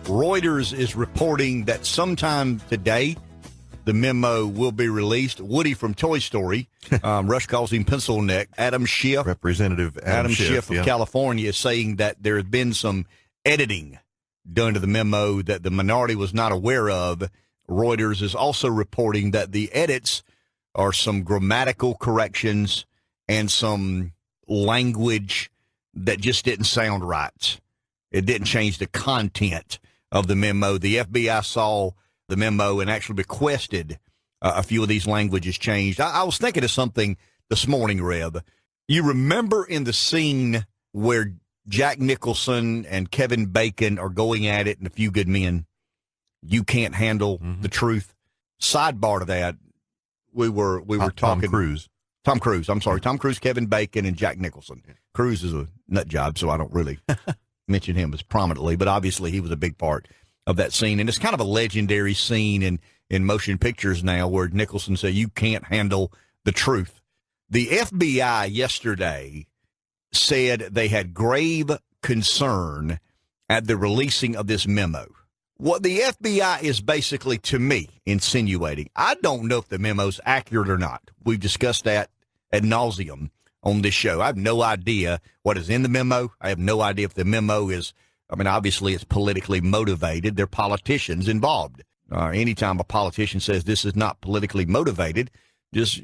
Reuters is reporting that sometime today, the memo will be released. Woody from Toy Story, Rush calls him Pencil Neck. Adam Schiff, Representative Adam Schiff of California, is saying that there has been some editing done to the memo that the minority was not aware of. Reuters is also reporting that the edits are some grammatical corrections and some language that just didn't sound right. It didn't change the content of the memo. The FBI saw the memo and actually requested a few of these languages changed. I was thinking of something this morning, Reb. You remember in the scene where Jack Nicholson and Kevin Bacon are going at it in A Few Good Men? You can't handle the truth. Sidebar to that, we were talking. Tom Cruise. I'm sorry. Tom Cruise, Kevin Bacon, and Jack Nicholson. Cruise is a nut job, so I don't really mention him as prominently, but obviously he was a big part of that scene. And it's kind of a legendary scene in motion pictures now where Nicholson said, you can't handle the truth. The FBI yesterday said they had grave concern at the releasing of this memo. What the FBI is basically, to me, insinuating, I don't know if the memo's accurate or not. We've discussed that ad nauseum on this show. I have no idea what is in the memo. I have no idea if the memo is, obviously it's politically motivated. There are politicians involved. Anytime a politician says this is not politically motivated, just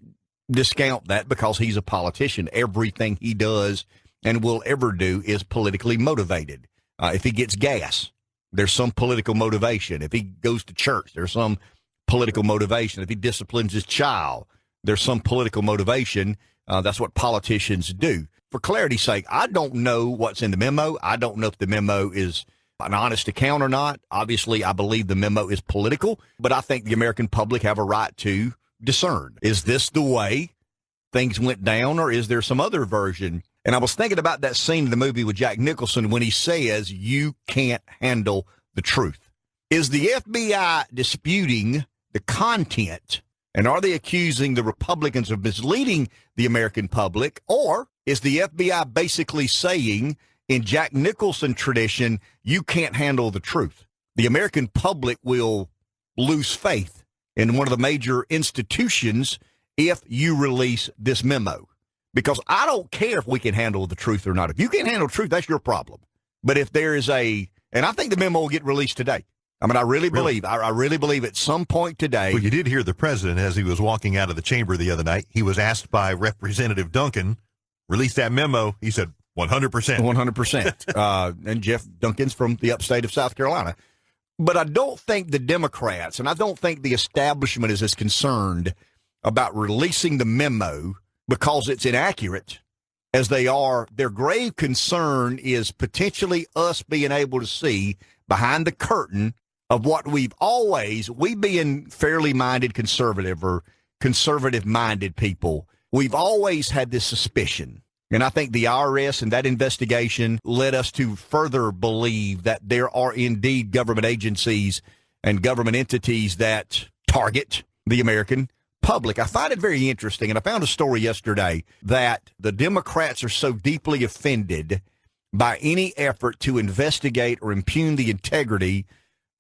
discount that because he's a politician. Everything he does and will ever do is politically motivated. If he gets gas, there's some political motivation. If he goes to church, there's some political motivation. If he disciplines his child, there's some political motivation. That's what politicians do. For clarity's sake, I don't know what's in the memo. I don't know if the memo is an honest account or not. Obviously, I believe the memo is political, but I think the American public have a right to discern. Is this the way things went down, or is there some other version? And I was thinking about that scene in the movie with Jack Nicholson when he says, you can't handle the truth. Is the FBI disputing the content? And are they accusing the Republicans of misleading the American public? Or is the FBI basically saying, in Jack Nicholson tradition, you can't handle the truth? The American public will lose faith in one of the major institutions if you release this memo. Because I don't care if we can handle the truth or not. If you can't handle the truth, that's your problem. But if there is and I think the memo will get released today. I really believe at some point today. Well, you did hear the president as he was walking out of the chamber the other night. He was asked by Representative Duncan, release that memo. He said 100%. 100%. And Jeff Duncan's from the upstate of South Carolina. But I don't think the Democrats, and I don't think the establishment is as concerned about releasing the memo because it's inaccurate as they are. Their grave concern is potentially us being able to see behind the curtain of what we being fairly minded conservative or conservative minded people, we've always had this suspicion. And I think the IRS and that investigation led us to further believe that there are indeed government agencies and government entities that target the American public. I find it very interesting, and I found a story yesterday that the Democrats are so deeply offended by any effort to investigate or impugn the integrity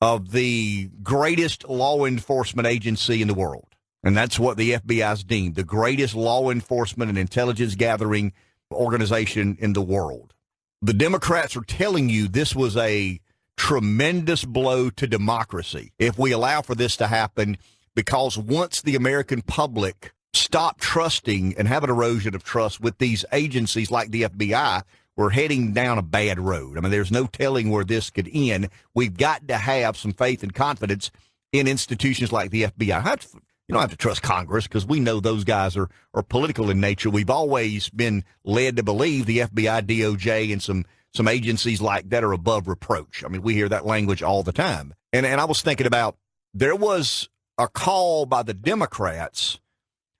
of the greatest law enforcement agency in the world. And that's what the FBI is deemed, the greatest law enforcement and intelligence gathering organization in the world. The Democrats are telling you this was a tremendous blow to democracy if we allow for this to happen, because once the American public stop trusting and have an erosion of trust with these agencies like the FBI, we're heading down a bad road. There's no telling where this could end. We've got to have some faith and confidence in institutions like the FBI. You don't have to trust Congress because we know those guys are political in nature. We've always been led to believe the FBI, DOJ, and some agencies like that are above reproach. We hear that language all the time. And I was thinking about, there was a call by the Democrats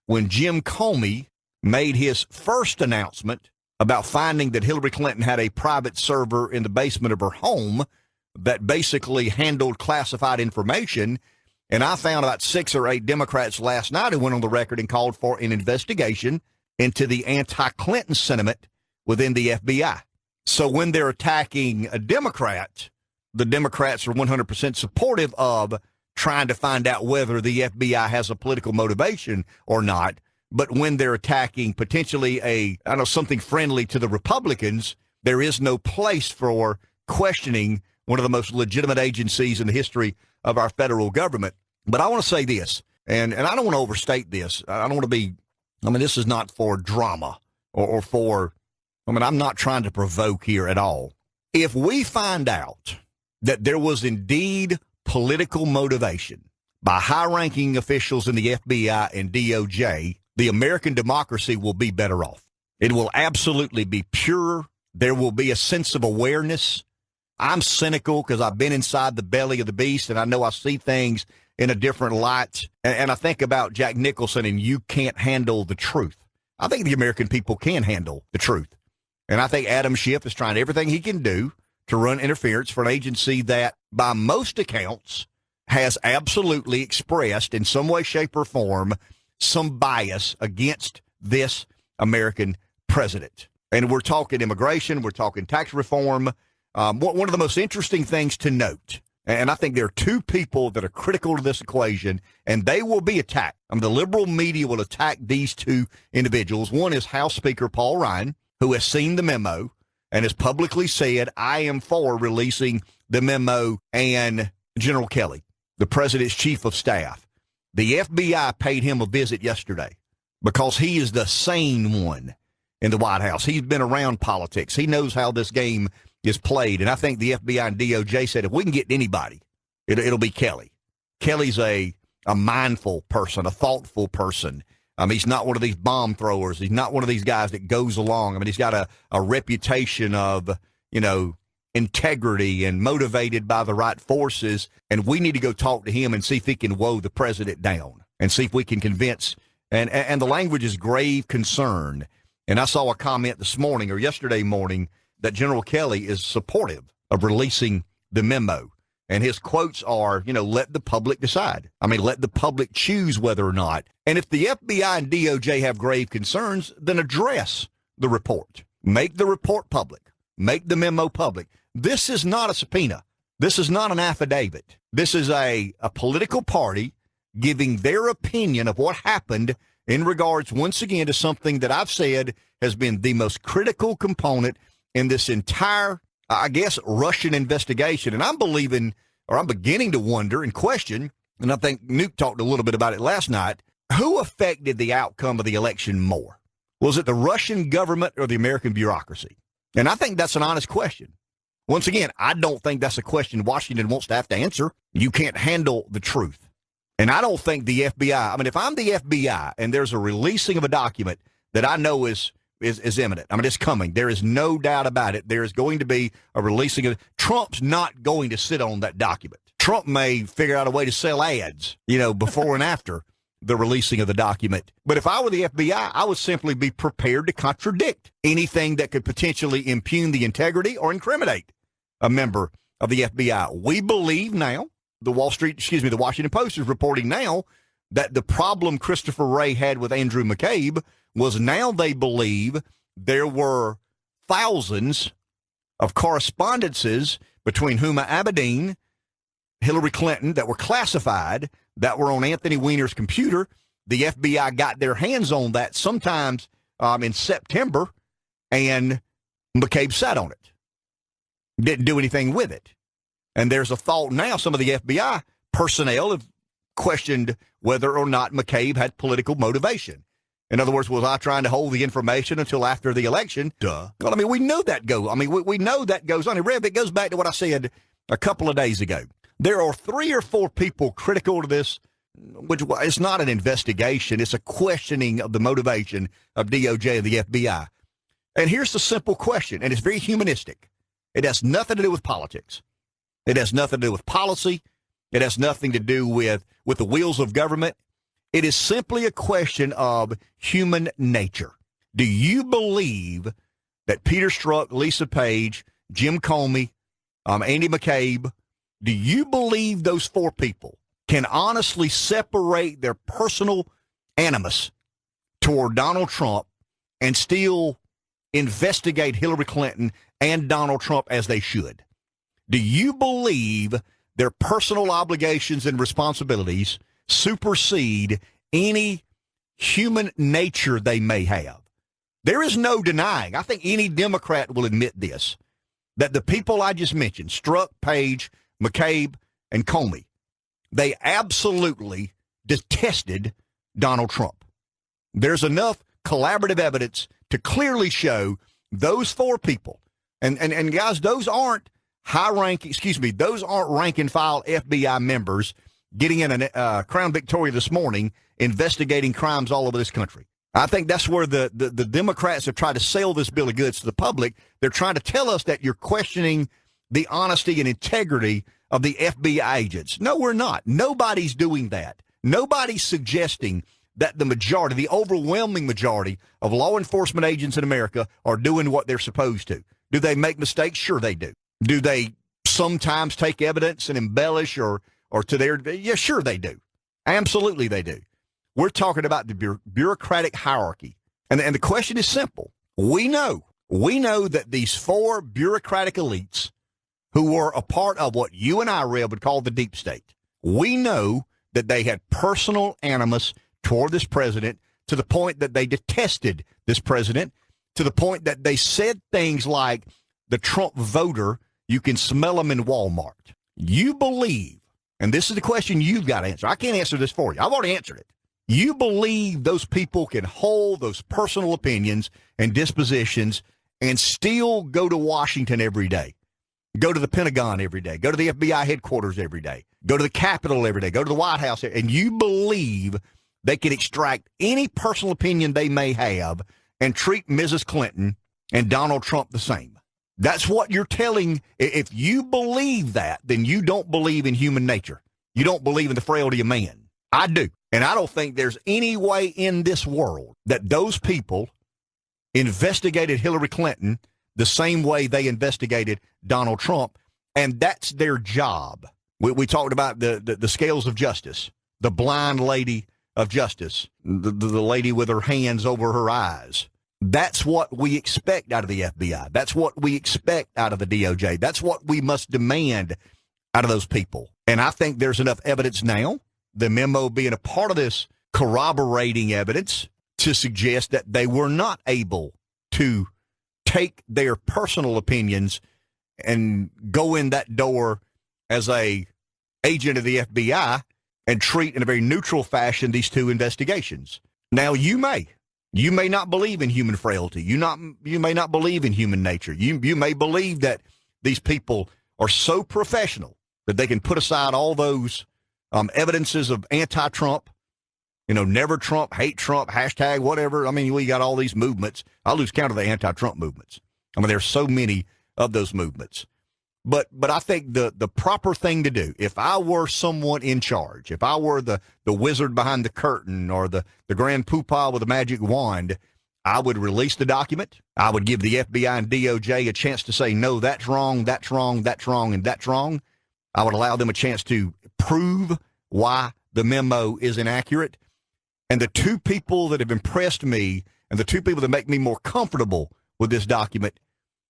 when Jim Comey made his first announcement about finding that Hillary Clinton had a private server in the basement of her home that basically handled classified information. And I found about 6 or 8 Democrats last night who went on the record and called for an investigation into the anti-Clinton sentiment within the FBI. So when they're attacking a Democrat the Democrats are 100% supportive of trying to find out whether the FBI has a political motivation or not. But when they're attacking potentially something friendly to the Republicans, there is no place for questioning one of the most legitimate agencies in the history of our federal government. But I want to say this, and I don't want to overstate this. I don't want to be, this is not for drama or for, I'm not trying to provoke here at all. If we find out that there was indeed political motivation by high-ranking officials in the FBI and DOJ, the American democracy will be better off. It will absolutely be pure. There will be a sense of awareness. I'm cynical because I've been inside the belly of the beast, and I know I see things in a different light. And I think about Jack Nicholson and You Can't Handle the Truth. I think the American people can handle the truth. And I think Adam Schiff is trying everything he can do to run interference for an agency that, by most accounts, has absolutely expressed in some way, shape, or form some bias against this American president. And we're talking immigration, we're talking tax reform. One of the most interesting things to note, and I think there are two people that are critical to this equation, and they will be attacked. The liberal media will attack these two individuals. One is House Speaker Paul Ryan, who has seen the memo and has publicly said, I am for releasing the memo, and General Kelly, the president's chief of staff. The FBI paid him a visit yesterday because he is the sane one in the White House. He's been around politics. He knows how this game is played. And I think the FBI and DOJ said, if we can get anybody, it'll be Kelly. Kelly's a mindful person, a thoughtful person. He's not one of these bomb throwers. He's not one of these guys that goes along. He's got a reputation of, integrity and motivated by the right forces. And we need to go talk to him and see if he can woe the president down and see if we can convince. And the language is grave concern. And I saw a comment this morning or yesterday morning that General Kelly is supportive of releasing the memo. And his quotes are, let the public decide. Let the public choose whether or not. And if the FBI and DOJ have grave concerns, then address the report. Make the report public. Make the memo public. This is not a subpoena. This is not an affidavit. This is a political party giving their opinion of what happened in regards, once again, to something that I've said has been the most critical component in this entire, Russian investigation. And I'm beginning to wonder and question, and I think Newt talked a little bit about it last night, who affected the outcome of the election more? Was it the Russian government or the American bureaucracy? And I think that's an honest question. Once again, I don't think that's a question Washington wants to have to answer. You can't handle the truth. And I don't think the FBI, if I'm the FBI and there's a releasing of a document that I know is imminent, it's coming. There is no doubt about it. There is going to be a releasing of Trump's not going to sit on that document. Trump may figure out a way to sell ads, before and after the releasing of the document. But if I were the FBI, I would simply be prepared to contradict anything that could potentially impugn the integrity or incriminate a member of the FBI. We believe now, the Washington Post is reporting now that the problem Christopher Wray had with Andrew McCabe was now they believe there were thousands of correspondences between Huma Abedin, Hillary Clinton, that were classified, that were on Anthony Weiner's computer. The FBI got their hands on that sometimes in September, and McCabe sat on it. Didn't do anything with it. And there's a thought now, some of the FBI personnel have questioned whether or not McCabe had political motivation. In other words, was I trying to hold the information until after the election? Duh. Well, we know that we know that goes on. And Rev, it goes back to what I said a couple of days ago. There are 3 or 4 people critical to this, which it's not an investigation. It's a questioning of the motivation of DOJ and the FBI. And here's the simple question, and it's very humanistic. It has nothing to do with politics. It has nothing to do with policy. It has nothing to do with the wheels of government. It is simply a question of human nature. Do you believe that Peter Strzok, Lisa Page, Jim Comey, Andy McCabe, do you believe those 4 people can honestly separate their personal animus toward Donald Trump and still investigate Hillary Clinton and Donald Trump as they should? Do you believe their personal obligations and responsibilities supersede any human nature they may have? There is no denying, I think any Democrat will admit this, that the people I just mentioned, Strzok, Page, McCabe, and Comey, they absolutely detested Donald Trump. There's enough collaborative evidence to clearly show those four people, and guys, those aren't those aren't rank and file FBI members getting in a Crown Victoria this morning investigating crimes all over this country. I think that's where the Democrats have tried to sell this bill of goods to the public. They're trying to tell us that you're questioning the honesty and integrity of the FBI agents. No, we're not. Nobody's doing that. Nobody's suggesting that the majority, the overwhelming majority of law enforcement agents in America are doing what they're supposed to. Do they make mistakes? Sure they do. Do they sometimes take evidence and embellish or to their, yeah, sure they do. Absolutely they do. We're talking about the bureaucratic hierarchy. And the question is simple. We know that these four bureaucratic elites who were a part of what you and I, Reb, would call the deep state, we know that they had personal animus toward this president to the point that they detested this president, to the point that they said things like the Trump voter, you can smell him in Walmart. You believe, and this is the question you've got to answer. I can't answer this for you. I've already answered it. You believe those people can hold those personal opinions and dispositions and still go to Washington every day, go to the Pentagon every day, go to the FBI headquarters every day, go to the Capitol every day, go to the White House, and you believe they can extract any personal opinion they may have and treat Mrs. Clinton and Donald Trump the same. That's what you're telling. If you believe that, then you don't believe in human nature. You don't believe in the frailty of man. I do. And I don't think there's any way in this world that those people investigated Hillary Clinton the same way they investigated Donald Trump, and that's their job. We talked about the scales of justice, the blind lady of justice, the lady with her hands over her eyes. That's what we expect out of the FBI. That's what we expect out of the DOJ. That's what we must demand out of those people. And I think there's enough evidence now, the memo being a part of this corroborating evidence, to suggest that they were not able to take their personal opinions and go in that door as a agent of the FBI and treat in a very neutral fashion these two investigations. Now, you may not believe in human frailty. You may not believe in human nature. You may believe that these people are so professional that they can put aside all those evidences of anti-Trump, never Trump, hate Trump, hashtag, whatever. I mean, we got all these movements. I lose count of the anti-Trump movements. I mean, there's so many of those movements. But I think the proper thing to do, if I were someone in charge, if I were the wizard behind the curtain or the grand poobah with a magic wand, I would release the document. I would give the FBI and DOJ a chance to say, no, that's wrong, that's wrong, that's wrong, and that's wrong. I would allow them a chance to prove why the memo is inaccurate. And the two people that have impressed me and the two people that make me more comfortable with this document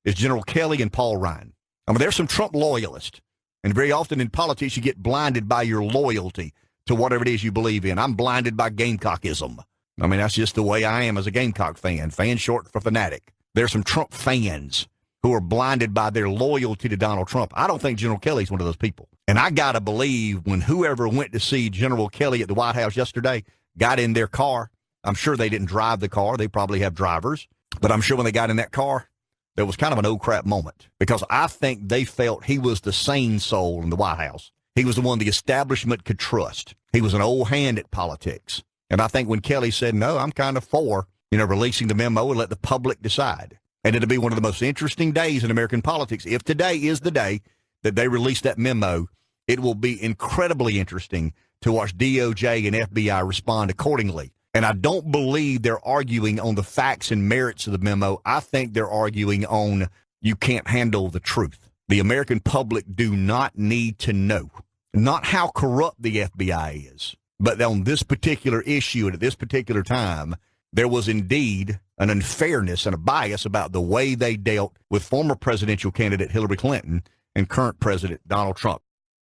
is General Kelly and Paul Ryan. I mean, there's some Trump loyalists, and very often in politics you get blinded by your loyalty to whatever it is you believe in. I'm blinded by Gamecockism. I mean, that's just the way I am as a Gamecock fan. Fan short for fanatic. There's some Trump fans who are blinded by their loyalty to Donald Trump. I don't think General Kelly's one of those people. And I got to believe when whoever went to see General Kelly at the White House yesterday got in their car, I'm sure they didn't drive the car. They probably have drivers. But I'm sure when they got in that car, there was kind of an oh crap moment, because I think they felt he was the sane soul in the White House. He was the one the establishment could trust. He was an old hand at politics. And I think when Kelly said, no, I'm kind of for, releasing the memo and let the public decide. And it'll be one of the most interesting days in American politics. If today is the day that they release that memo, it will be incredibly interesting to watch DOJ and FBI respond accordingly. And I don't believe they're arguing on the facts and merits of the memo. I think they're arguing on you can't handle the truth. The American public do not need to know, not how corrupt the FBI is, but on this particular issue and at this particular time, there was indeed an unfairness and a bias about the way they dealt with former presidential candidate Hillary Clinton and current President Donald Trump.